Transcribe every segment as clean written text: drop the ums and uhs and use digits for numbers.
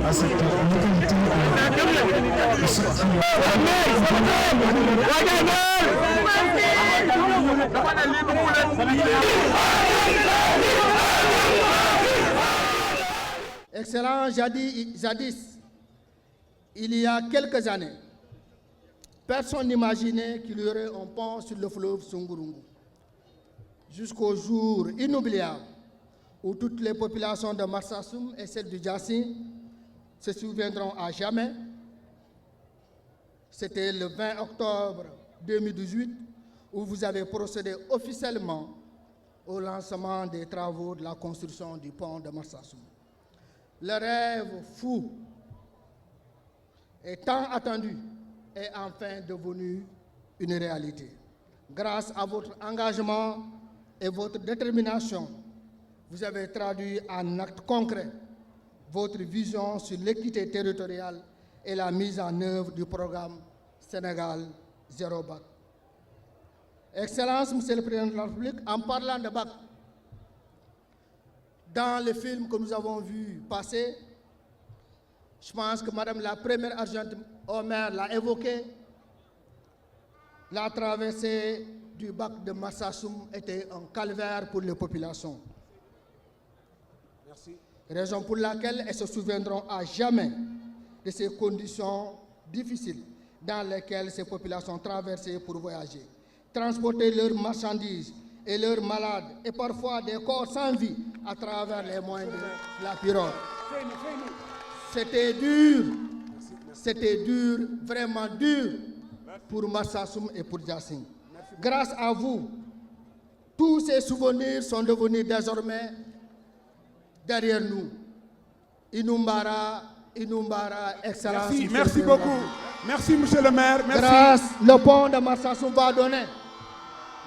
à cette localité. Excellent, jadis, il y a quelques années, personne n'imaginait qu'il y aurait un pont sur le fleuve Sungurungu. Jusqu'au jour inoubliable où toutes les populations de Marsassoum et celles du Djassin se souviendront à jamais. C'était le 20 octobre 2018 où vous avez procédé officiellement au lancement des travaux de la construction du pont de Marsassoum. Le rêve fou et tant attendu est enfin devenu une réalité. Grâce à votre engagement et votre détermination, vous avez traduit en actes concrets votre vision sur l'équité territoriale et la mise en œuvre du programme Sénégal Zéro Bac. Excellence, Monsieur le Président de la République, en parlant de bac, dans le film que nous avons vu passer, je pense que Madame la Première Adjointe au maire l'a évoqué, la traversée du bac de Marsassoum était un calvaire pour les populations. Merci. Raison pour laquelle elles se souviendront à jamais de ces conditions difficiles dans lesquelles ces populations traversaient pour voyager, transporter leurs marchandises et leurs malades et parfois des corps sans vie à travers les moyens de la pirogue. C'était dur, vraiment dur pour Marsassoum et pour Djassin. Grâce à vous, tous ces souvenirs sont devenus désormais derrière nous. Inumbara, excellence. Merci beaucoup. Merci, monsieur le maire. Merci. Grâce, le pont de Marsassoum va donner.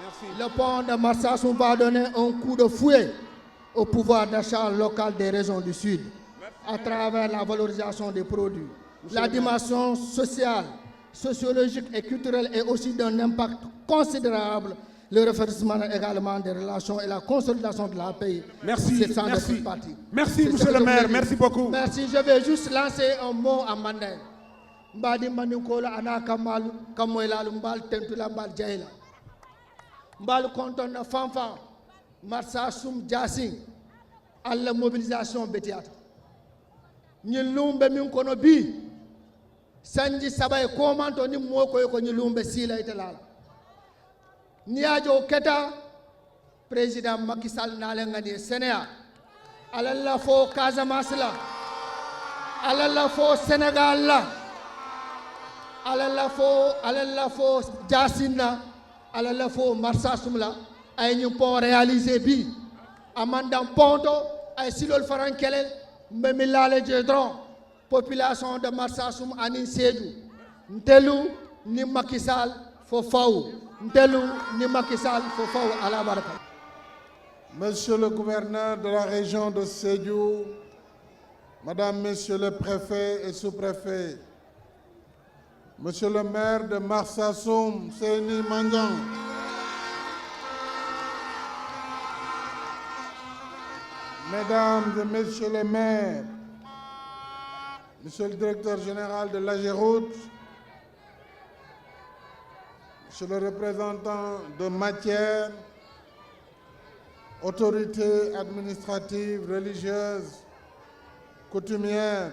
Merci. Le pont de Marsassoum va donner un coup de fouet au pouvoir d'achat local des régions du Sud, à travers la valorisation des produits. La dimension sociale, sociologique et culturelle est aussi d'un impact considérable. Le renforcement également des relations et la consolidation de la paix. Merci, merci. Merci, monsieur le maire, merci beaucoup. Merci, je vais juste lancer un mot en mandin. Mbadi manikola anaka mal kamoela mbal tentula mbal jaila. Mbal konton na fanfa Marsassoum Djassin à la mobilisation betiata. Nyilumbe min kono bi sanji sabay komanto ni moko ko nyilumbe sila italala. Niajo Keta, président Macky Sall n'allait gagner Sénégal. Alala fo Casamance la, alala fo Sénégal la, alala fo Djassin la, alala fo Marsassoum la. Ay ñu pont réalisé bi, amandam ponto ay silol farankele mbemi lale jedron population de Marsassoum ani Sédhiou ntelu ni Macky Sall fo faw. Monsieur le gouverneur de la région de Sédhiou, Madame, Monsieur le préfet et sous-préfet, Monsieur le maire de Marsassoum, Seyni Mandiang, Mesdames et Messieurs les maires, Monsieur le directeur général de l'AGEROUTE, Monsieur le représentant de matière, autorités administratives, religieuses, coutumières,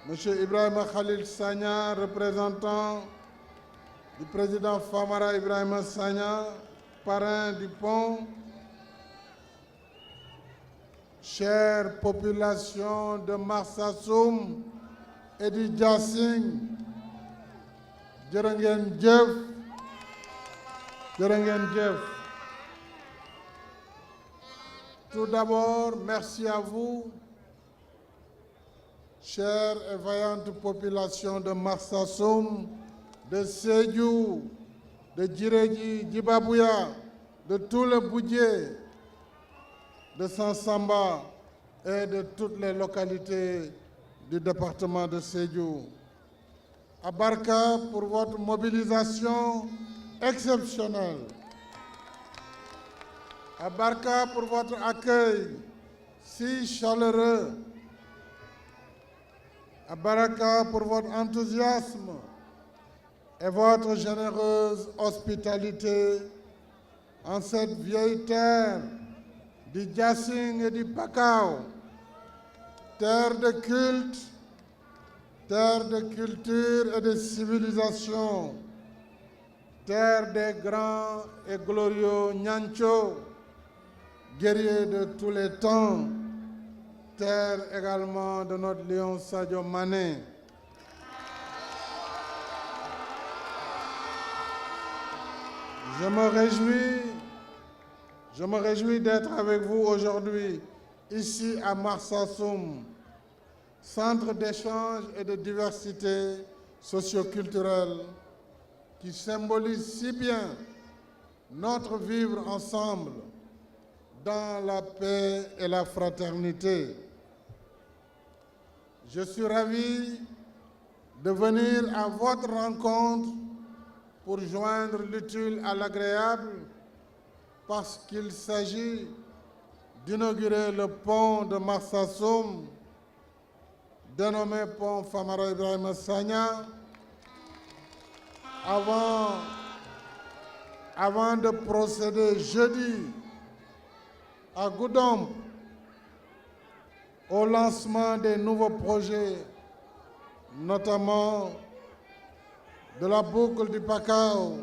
Monsieur Ibrahima Khalil Sagna, représentant du président Famara Ibrahima Sagna, parrain du pont, chère population de Marsassoum et du Djassin, jërë ngeen jëf. Tout d'abord, merci à vous, chère et vaillante population de Marsassoum, de Sédhiou, de Djiredji, Djibabouya, de tout le Boudié, de Sansamba et de toutes les localités du département de Sédhiou. À Barka pour votre mobilisation exceptionnelle. À Barka pour votre accueil si chaleureux. à Baraka pour votre enthousiasme et votre généreuse hospitalité en cette vieille terre du Djassing et du Pakao, terre de culte, terre de culture et de civilisation, terre des grands et glorieux Nyancho, guerriers de tous les temps, terre également de notre lion Sadio Mané. Je me réjouis d'être avec vous aujourd'hui, ici à Marsassoum, centre d'échange et de diversité socioculturelle qui symbolise si bien notre vivre ensemble dans la paix et la fraternité. Je suis ravi de venir à votre rencontre pour joindre l'utile à l'agréable parce qu'il s'agit d'inaugurer le pont de Marsassoum, dénommé pont Famara Ibrahima Sagna, avant de procéder jeudi à Goudomp au lancement des nouveaux projets, notamment de la boucle du Pakao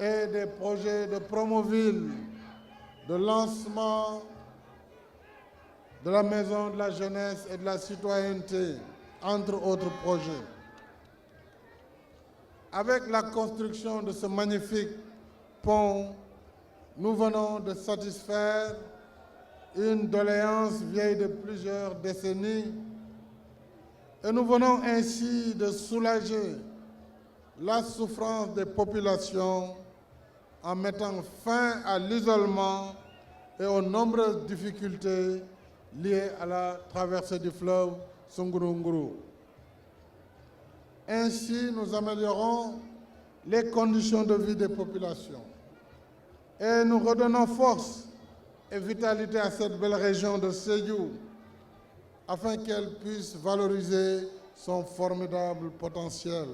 et des projets de Promoville, de lancement de la Maison de la Jeunesse et de la Citoyenneté, entre autres projets. Avec la construction de ce magnifique pont, nous venons de satisfaire une doléance vieille de plusieurs décennies et nous venons ainsi de soulager la souffrance des populations en mettant fin à l'isolement et aux nombreuses difficultés liées à la traversée du fleuve Sungurunguru. Ainsi, nous améliorons les conditions de vie des populations et nous redonnons force et vitalité à cette belle région de Sédhiou afin qu'elle puisse valoriser son formidable potentiel.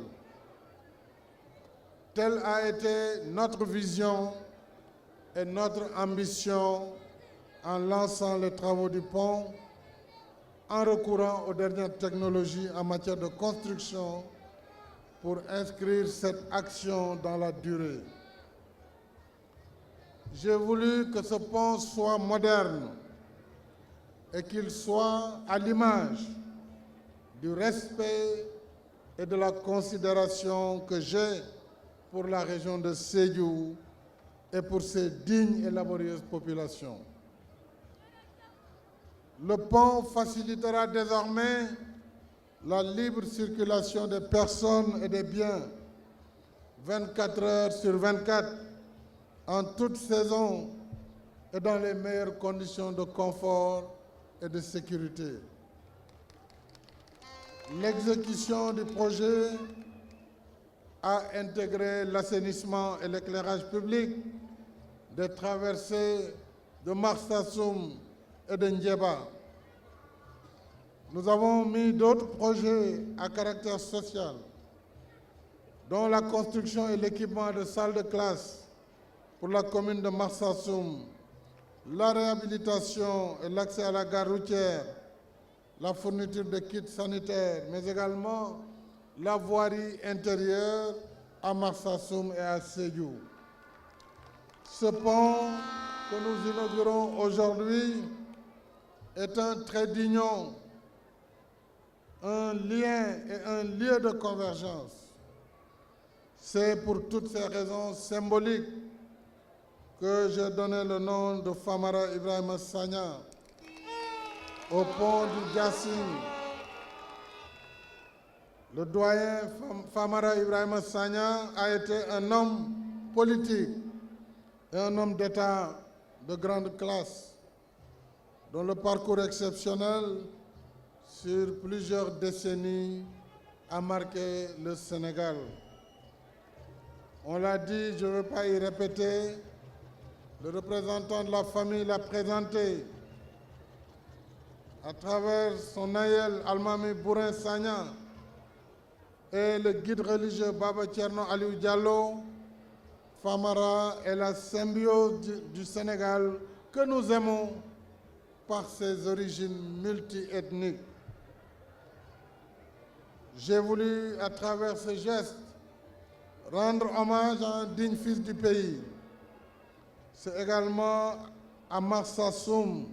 Telle a été notre vision et notre ambition en lançant les travaux du pont, en recourant aux dernières technologies en matière de construction pour inscrire cette action dans la durée. J'ai voulu que ce pont soit moderne et qu'il soit à l'image du respect et de la considération que j'ai pour la région de Sédhiou et pour ses dignes et laborieuses populations. Le pont facilitera désormais la libre circulation des personnes et des biens 24 heures sur 24, en toute saison et dans les meilleures conditions de confort et de sécurité. L'exécution du projet a intégré l'assainissement et l'éclairage public des traversées de Marsassoum et de Ndiéba. Nous avons mis d'autres projets à caractère social, dont la construction et l'équipement de salles de classe pour la commune de Marsassoum, la réhabilitation et l'accès à la gare routière, la fourniture de kits sanitaires, mais également la voirie intérieure à Marsassoum et à Sédhiou. Ce pont que nous inaugurons aujourd'hui est un trait d'union, un lien et un lieu de convergence. C'est pour toutes ces raisons symboliques que j'ai donné le nom de Famara Ibrahima Sagna au pont du Djassing. Le doyen Famara Ibrahima Sagna a été un homme politique et un homme d'État de grande classe, dont le parcours exceptionnel sur plusieurs décennies a marqué le Sénégal. On l'a dit, je ne veux pas y répéter, le représentant de la famille l'a présenté à travers son aïeul Almami Bourin Sagna et le guide religieux Baba Thierno Aliou Diallo, Famara est la symbiose du Sénégal que nous aimons par ses origines multiethniques. J'ai voulu, à travers ce geste, rendre hommage à un digne fils du pays. C'est également à Marsassoum,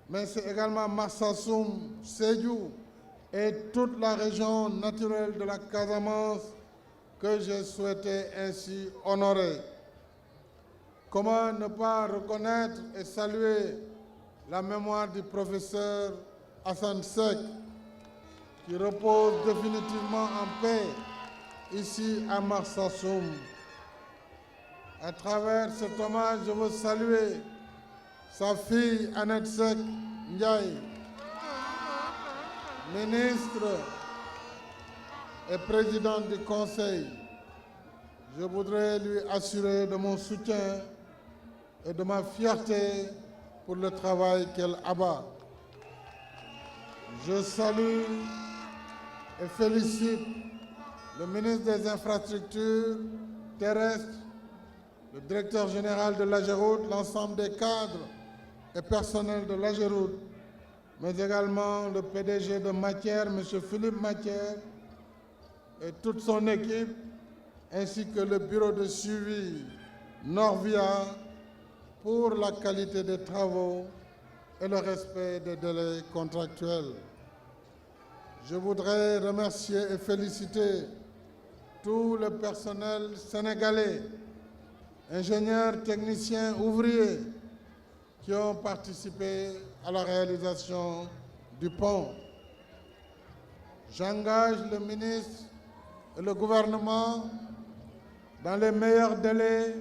mais c'est également Marsassoum, Sédhiou et toute la région naturelle de la Casamance que j'ai souhaité ainsi honorer. Comment ne pas reconnaître et saluer la mémoire du professeur Hassan Seck, qui repose définitivement en paix ici à Marsassoum. À travers cet hommage, je veux saluer sa fille Annette Seck Ndiaye, ministre et présidente du Conseil. Je voudrais lui assurer de mon soutien et de ma fierté pour le travail qu'elle abat. Je salue et félicite le ministre des Infrastructures terrestres, le directeur général de l'AGEROUTE, l'ensemble des cadres et personnels de l'AGEROUTE, mais également le PDG de Matière, M. Philippe Matière, et toute son équipe, ainsi que le bureau de suivi Norvia pour la qualité des travaux et le respect des délais contractuels. Je voudrais remercier et féliciter tout le personnel sénégalais, ingénieurs, techniciens, ouvriers, qui ont participé à la réalisation du pont. J'engage le ministre et le gouvernement dans les meilleurs délais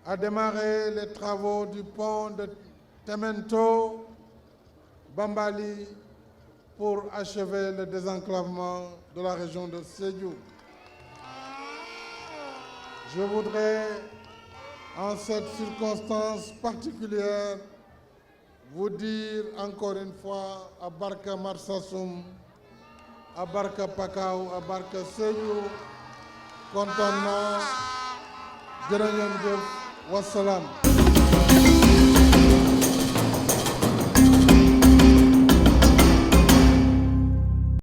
à démarrer les travaux du pont de Temento, Bambali, pour achever le désenclavement de la région de Sédhiou. Je voudrais, en cette circonstance particulière, vous dire encore une fois à Barka Marsassoum, à Barka Pakao, à Barka Sédhiou, kontaan naa, jërë ngeen jëf, wasalaam.